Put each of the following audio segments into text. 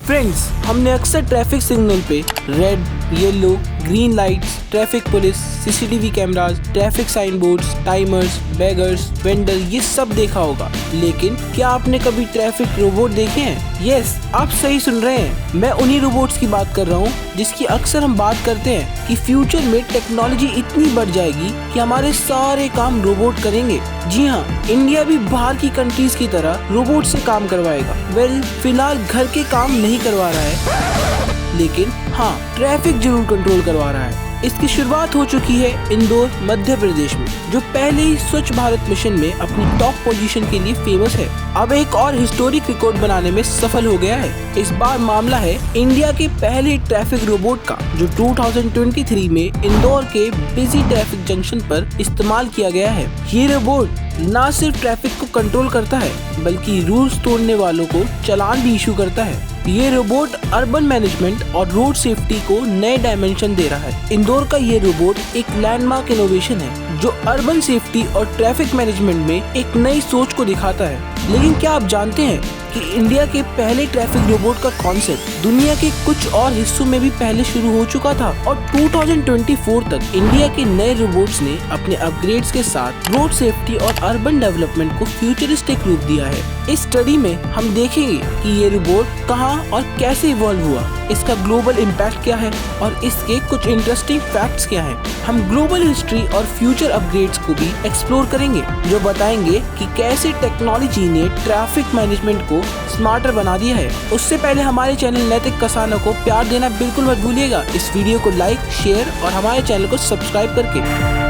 Friends, हमने अक्सर traffic signal पे red, yellow, green lights, traffic police, CCTV cameras, traffic sign boards, timers, beggars, vendor ये सब देखा होगा। लेकिन क्या आपने कभी ट्रैफिक रोबोट देखे हैं? यस, आप सही सुन रहे हैं। मैं उन्हीं रोबोट्स की बात कर रहा हूँ जिसकी अक्सर हम बात करते हैं कि फ्यूचर में टेक्नोलॉजी इतनी बढ़ जाएगी कि हमारे सारे काम रोबोट करेंगे। जी हाँ, इंडिया भी बाहर की कंट्रीज की तरह रोबोट से काम करवाएगा। फिलहाल घर के काम नहीं करवा रहा है, लेकिन हाँ, ट्रैफिक जरूर कंट्रोल करवा रहा है। इसकी शुरुआत हो चुकी है इंदौर, मध्य प्रदेश में, जो पहले ही स्वच्छ भारत मिशन में अपनी टॉप पोजीशन के लिए फेमस है। अब एक और हिस्टोरिक रिकॉर्ड बनाने में सफल हो गया है। इस बार मामला है इंडिया के पहले ट्रैफिक रोबोट का, जो 2023 में इंदौर के बिजी ट्रैफिक जंक्शन पर इस्तेमाल किया गया है। ये रोबोट न सिर्फ ट्रैफिक को कंट्रोल करता है, बल्कि रूल्स तोड़ने वालों को चालान भी इशू करता है। ये रोबोट अर्बन मैनेजमेंट और रोड सेफ्टी को नए डायमेंशन दे रहा है। इंदौर का ये रोबोट एक लैंडमार्क इनोवेशन है, जो अर्बन सेफ्टी और ट्रैफिक मैनेजमेंट में एक नई सोच को दिखाता है। लेकिन क्या आप जानते हैं कि इंडिया के पहले ट्रैफिक रोबोट का कॉन्सेप्ट दुनिया के कुछ और हिस्सों में भी पहले शुरू हो चुका था, और 2024 तक इंडिया के नए रोबोट्स ने अपने अपग्रेड्स के साथ रोड सेफ्टी और अर्बन डेवलपमेंट को फ्यूचरिस्टिक रूप दिया है। इस स्टडी में हम देखेंगे कि ये रोबोट कहां और कैसे इवॉल्व हुआ, इसका ग्लोबल इम्पैक्ट क्या है और इसके कुछ इंटरेस्टिंग फैक्ट्स क्या हैं। हम ग्लोबल हिस्ट्री और फ्यूचर अपग्रेड्स को भी एक्सप्लोर करेंगे, जो बताएंगे कि कैसे टेक्नोलॉजी ने ट्रैफिक मैनेजमेंट को स्मार्टर बना दिया है। उससे पहले हमारे चैनल नैतिक किसानों को प्यार देना बिल्कुल मत भूलिएगा। इस वीडियो को लाइक, शेयर और हमारे चैनल को सब्सक्राइब करके।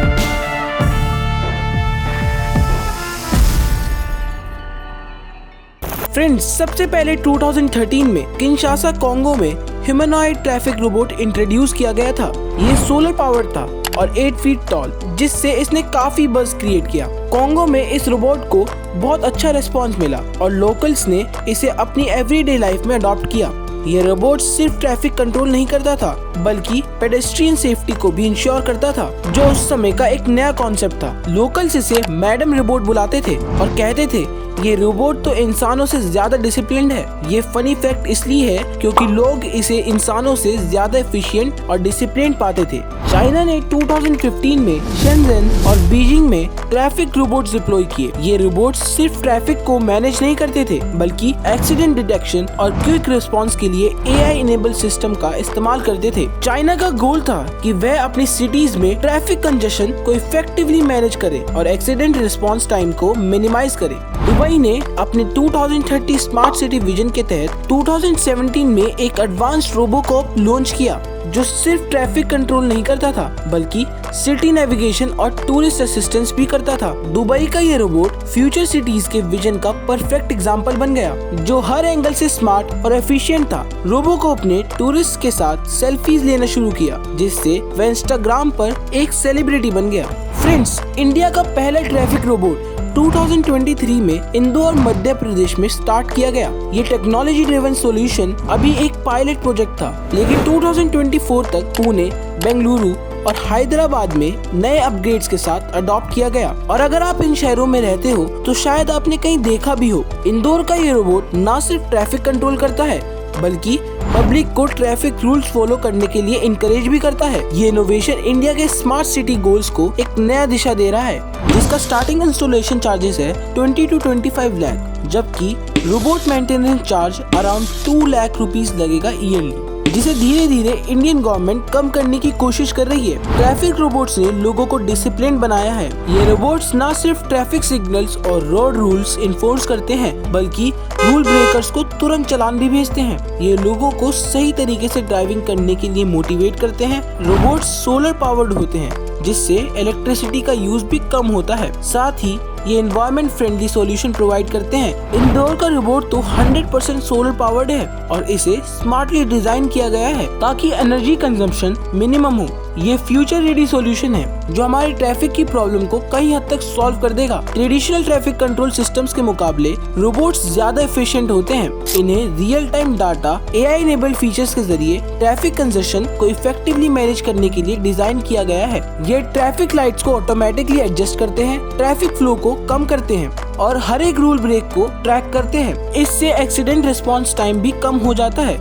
फ्रेंड्स, सबसे पहले 2013 में किंशासा, कोंगो में ह्यूमनॉइड ट्रैफिक रोबोट इंट्रोड्यूस किया गया था। ये सोलर पावर्ड था और 8 फीट टॉल, जिससे इसने काफी बज़ क्रिएट किया। कोंगो में इस रोबोट को बहुत अच्छा रिस्पांस मिला और लोकल्स ने इसे अपनी एवरीडे लाइफ में अडॉप्ट किया। ये रोबोट सिर्फ ट्रैफिक कंट्रोल नहीं करता था, बल्कि पेडेस्ट्रियन सेफ्टी को भी इंश्योर करता था, जो उस समय का एक नया कॉन्सेप्ट था। लोकल्स इसे मैडम रोबोट बुलाते थे और कहते थे ये रोबोट तो इंसानों से ज्यादा डिसिप्लिन्ड है। ये फनी फैक्ट इसलिए है क्योंकि लोग इसे इंसानों से ज्यादा एफिशिएंट और डिसिप्लिन्ड पाते थे। चाइना ने 2015 में शेंजन और बीजिंग में ट्रैफिक रोबोट्स डिप्लॉय किए। ये रोबोट्स सिर्फ ट्रैफिक को मैनेज नहीं करते थे, बल्कि एक्सीडेंट डिटेक्शन और क्विक रिस्पांस के लिए AI इनेबल सिस्टम का इस्तेमाल करते थे। चाइना का गोल था कि वह अपनी सिटीज में ट्रैफिक कंजेशन को इफेक्टिवली मैनेज करे और एक्सीडेंट रिस्पांस टाइम को मिनिमाइज करे। दुबई ने अपने 2030 स्मार्ट सिटी विजन के तहत 2017 में एक एडवांस्ड रोबोकॉप लॉन्च किया, जो सिर्फ ट्रैफिक कंट्रोल नहीं करता था, बल्कि सिटी नेविगेशन और टूरिस्ट असिस्टेंस भी करता था। दुबई का ये रोबोट फ्यूचर सिटीज के विजन का परफेक्ट एग्जांपल बन गया, जो हर एंगल से स्मार्ट और एफिशिएंट था। रोबोकॉप ने टूरिस्ट के साथ सेल्फीज लेना शुरू किया, जिससे वह इंस्टाग्राम पर एक सेलिब्रिटी बन गया। फ्रेंड्स, इंडिया का पहला ट्रैफिक रोबोट 2023 में इंदौर, मध्य प्रदेश में स्टार्ट किया गया। ये टेक्नोलॉजी ड्रिवन सॉल्यूशन अभी एक पायलट प्रोजेक्ट था, लेकिन 2024 तक पुणे, बेंगलुरु और हैदराबाद में नए अपग्रेड्स के साथ अडॉप्ट किया गया। और अगर आप इन शहरों में रहते हो तो शायद आपने कहीं देखा भी हो। इंदौर का ये रोबोट न सिर्फ ट्रैफिक कंट्रोल करता है, बल्कि पब्लिक को ट्रैफिक रूल्स फॉलो करने के लिए इनकरेज भी करता है। ये इनोवेशन इंडिया के स्मार्ट सिटी गोल्स को एक नया दिशा दे रहा है, जिसका स्टार्टिंग इंस्टॉलेशन चार्जेस है 20 to 25 लाख, जबकि robot maintenance charge around 2 lakh rupees लगेगा ईयरली, जिसे धीरे धीरे इंडियन गवर्नमेंट कम करने की कोशिश कर रही है। ट्रैफिक रोबोट्स ने लोगों को डिसिप्लिन बनाया है। ये रोबोट्स न सिर्फ ट्रैफिक सिग्नल्स और रोड रूल्स इन्फोर्स करते हैं, बल्कि रूल ब्रेकर्स को तुरंत चालान भी भेजते हैं। ये लोगों को सही तरीके से ड्राइविंग करने के लिए मोटिवेट करते हैं। रोबोट्स सोलर पावर्ड होते हैं, जिससे इलेक्ट्रिसिटी का यूज भी कम होता है। साथ ही ये एनवायरमेंट फ्रेंडली सॉल्यूशन प्रोवाइड करते हैं। इंदौर का रोबोट तो 100% सोलर पावर्ड है और इसे स्मार्टली डिजाइन किया गया है ताकि एनर्जी कंजम्पशन मिनिमम हो। ये फ्यूचर रेडी सॉल्यूशन है, जो हमारी ट्रैफिक की प्रॉब्लम को कई हद तक सॉल्व कर देगा। ट्रेडिशनल ट्रैफिक कंट्रोल सिस्टम्स के मुकाबले रोबोट्स ज्यादा एफिशिएंट होते हैं। इन्हें real time data, AI enable features के जरिए ट्रैफिक कंजेशन को इफेक्टिवली मैनेज करने के लिए डिजाइन किया गया है। ये ट्रैफिक लाइट्स को ऑटोमेटिकली एडजस्ट करते हैं, ट्रैफिक फ्लो को कम करते हैं और हर एक रूल ब्रेक को ट्रैक करते हैं। इससे एक्सीडेंट रिस्पांस टाइम भी कम हो जाता है।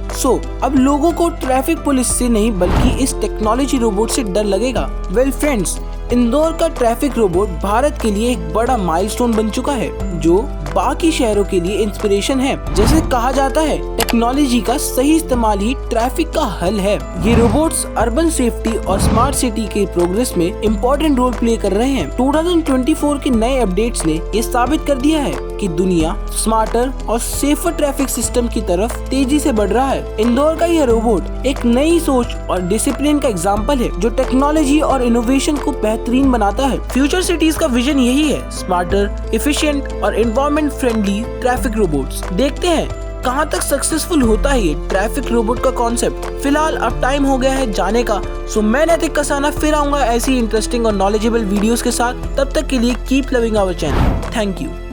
अब लोगों को ट्रैफिक पुलिस से नहीं बल्कि इस टेक्नोलॉजी रोबोट से डर लगेगा। वेल फ्रेंड्स, इंदौर का ट्रैफिक रोबोट भारत के लिए एक बड़ा माइलस्टोन बन चुका है, जो बाकी शहरों के लिए इंस्पिरेशन है। जैसे कहा जाता है, टेक्नोलॉजी का सही इस्तेमाल ही ट्रैफिक का हल है। ये रोबोट्स अर्बन सेफ्टी और स्मार्ट सिटी के प्रोग्रेस में इम्पोर्टेंट रोल प्ले कर रहे हैं। 2024 के नए अपडेट्स ने ये साबित कर दिया है कि दुनिया स्मार्टर और सेफर ट्रैफिक सिस्टम की तरफ तेजी से बढ़ रहा है। इंदौर का यह रोबोट एक नई सोच और डिसिप्लिन का एग्जाम्पल है, जो टेक्नोलॉजी और इनोवेशन को बेहतरीन बनाता है। फ्यूचर सिटीज का विजन यही है, स्मार्टर, एफिशिएंट और एनवायरमेंट फ्रेंडली ट्रैफिक रोबोट्स। देखते हैं कहां तक सक्सेसफुल होता है ये ट्रैफिक रोबोट का कॉन्सेप्ट। फिलहाल अब टाइम हो गया है जाने का। मैं नैतिक कसाना फिर आऊंगा ऐसी इंटरेस्टिंग और नॉलेजेबल वीडियोस के साथ। तब तक के लिए keep loving our channel. Thank you.